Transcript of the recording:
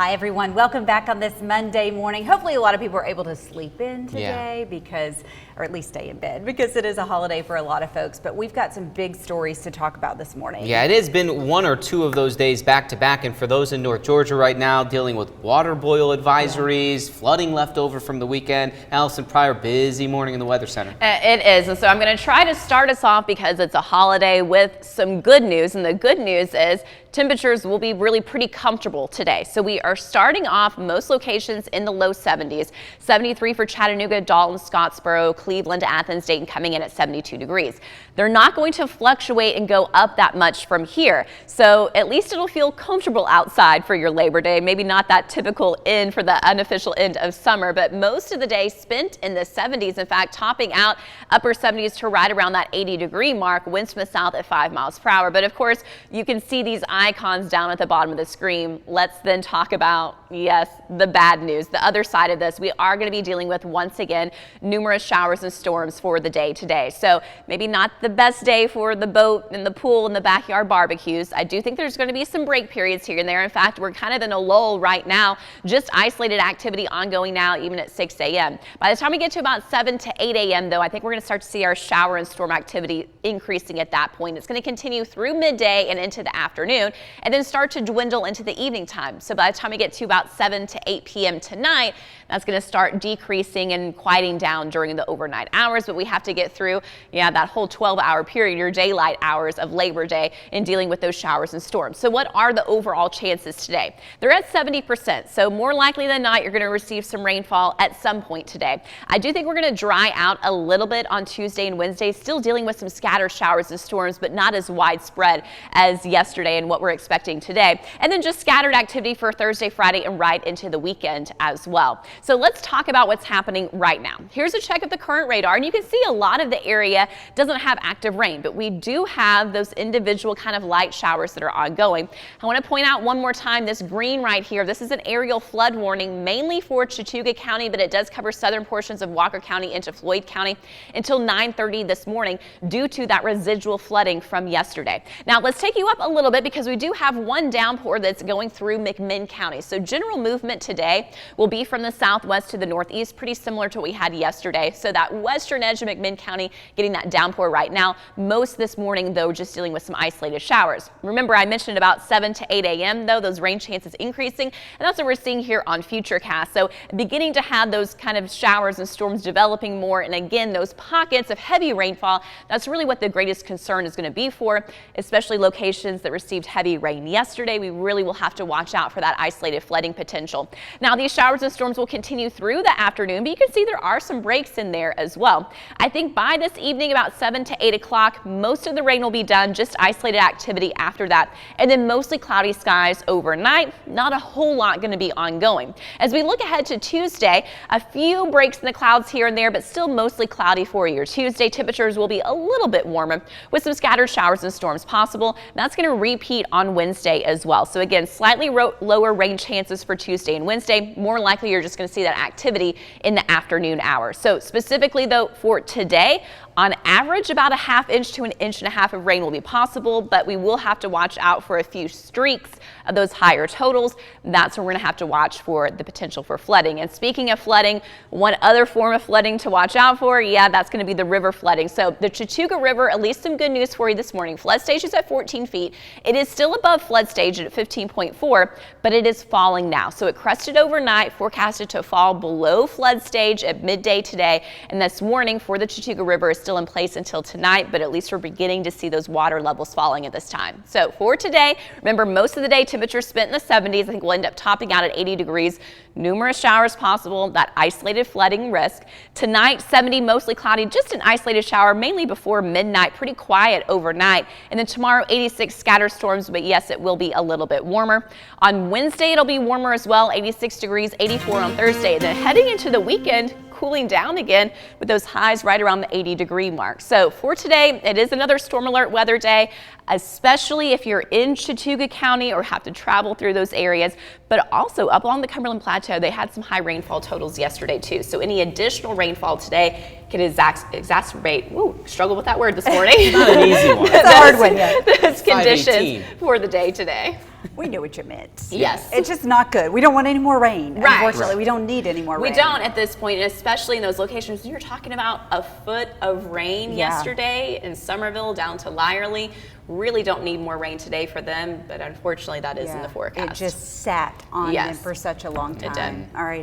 Hi everyone, welcome back on this Monday morning. Hopefully a lot of people are able to sleep in today or at least stay in bed because it is a holiday for a lot of folks, but we've got some big stories to talk about this morning. Yeah, it has been one or two of those days back to back, and for those in North Georgia right now dealing with water boil advisories, flooding left over from the weekend. Alison, Pryor, busy morning in the Weather Center. It is, and so I'm going to try to start us off because it's a holiday with some good news, and the good news is temperatures will be really pretty comfortable today. So we are starting off most locations in the low 70s. 73 for Chattanooga, Dalton, Scottsboro, Cleveland, Athens, Dayton coming in at 72 degrees. They're not going to fluctuate and go up that much from here. So at least it'll feel comfortable outside for your Labor Day. Maybe not that typical end for the unofficial end of summer, but most of the day spent in the 70s. In fact, topping out upper 70s to right around that 80-degree mark. Winds from the south at 5 miles per hour. But of course, you can see these icons down at the bottom of the screen. Let's then talk about, yes, the bad news. The other side of this, we are going to be dealing with, once again, numerous showers and storms for the day today. So maybe not the best day for the boat and the pool and the backyard barbecues. I do think there's going to be some break periods here and there. In fact, we're kind of in a lull right now, just isolated activity ongoing now, even at 6 a.m. By the time we get to about 7 to 8 a.m., though, I think we're going to start to see our shower and storm activity increasing at that point. It's going to continue through midday and into the afternoon, and then start to dwindle into the evening time. So by the time we get to about 7 to 8 p.m. tonight, that's going to start decreasing and quieting down during the overnight hours. But we have to get through, that whole 12-hour period, your daylight hours of Labor Day, in dealing with those showers and storms. So what are the overall chances today? They're at 70%. So more likely than not, you're going to receive some rainfall at some point today. I do think we're going to dry out a little bit on Tuesday and Wednesday, still dealing with some scattered showers and storms, but not as widespread as yesterday and what we're expecting today. And then just scattered activity for Thursday, Friday, and right into the weekend as well. So let's talk about what's happening right now. Here's a check of the current radar, and you can see a lot of the area doesn't have active rain, but we do have those individual kind of light showers that are ongoing. I want to point out one more time, this green right here, this is an aerial flood warning mainly for Chattooga County, but it does cover southern portions of Walker County into Floyd County until 9:30 this morning due to that residual flooding from yesterday. Now let's take you up a little bit because we do have one downpour that's going through McMinn County. So general movement today will be from the southwest to the northeast, pretty similar to what we had yesterday. So that western edge of McMinn County getting that downpour right now. Most this morning, though, just dealing with some isolated showers. Remember, I mentioned about 7 to 8 a.m., though, those rain chances increasing, and that's what we're seeing here on Futurecast. So beginning to have those kind of showers and storms developing more, and again, those pockets of heavy rainfall, that's really what the greatest concern is going to be for, especially locations that received heavy rain yesterday. We really will have to watch out for that isolated flooding potential. Now, these showers and storms will continue through the afternoon, but you can see there are some breaks in there as well. I think by this evening, about 7 to 8 o'clock, most of the rain will be done, just isolated activity after that, and then mostly cloudy skies overnight. Not a whole lot going to be ongoing. As we look ahead to Tuesday, a few breaks in the clouds here and there, but still mostly cloudy for your Tuesday. Temperatures will be a little bit warmer with some scattered showers and storms possible. That's going to repeat on Wednesday as well. So again, slightly lower rain chances for Tuesday and Wednesday. More likely you're just going to see that activity in the afternoon hours. So specifically though for today, on average, about a ½ to 1.5 inches of rain will be possible, but we will have to watch out for a few streaks of those higher totals. That's where we're going to have to watch for the potential for flooding. And speaking of flooding, one other form of flooding to watch out for, that's going to be the river flooding. So the Chattooga River, at least some good news for you this morning. Flood stage is at 14 feet. It is still above flood stage at 15.4, but it is falling now. So it crested overnight, forecasted to fall below flood stage at midday today. And this warning for the Chattooga River is still in place until tonight, but at least we're beginning to see those water levels falling at this time. So for today, remember, most of the day temperatures spent in the 70s. I think we'll end up topping out at 80 degrees. Numerous showers possible, that isolated flooding risk. Tonight, 70, mostly cloudy, just an isolated shower, mainly before midnight, pretty quiet overnight. And then tomorrow, 86 scattered storms, but yes, it will be a little bit warmer. On Wednesday, it'll be warmer as well, 86 degrees, 84 on Thursday. And then heading into the weekend, cooling down again with those highs right around the 80-degree mark. So for today, it is another storm alert weather day, especially if you're in Chattooga County or have to travel through those areas. But also up along the Cumberland Plateau, they had some high rainfall totals yesterday too. So any additional rainfall today can exacerbate, struggle with that word this morning. Not an easy one. It's a hard one, yeah. Those conditions for the day today. We knew what you meant. Yes. It's just not good. We don't want any more rain. Right. Unfortunately, we don't need any more rain. We don't at this point, and especially in those locations. You're talking about a foot of rain yesterday in Somerville down to Lyerly. Really don't need more rain today for them, but unfortunately that is in the forecast. It just sat on them for such a long time. It did. All right.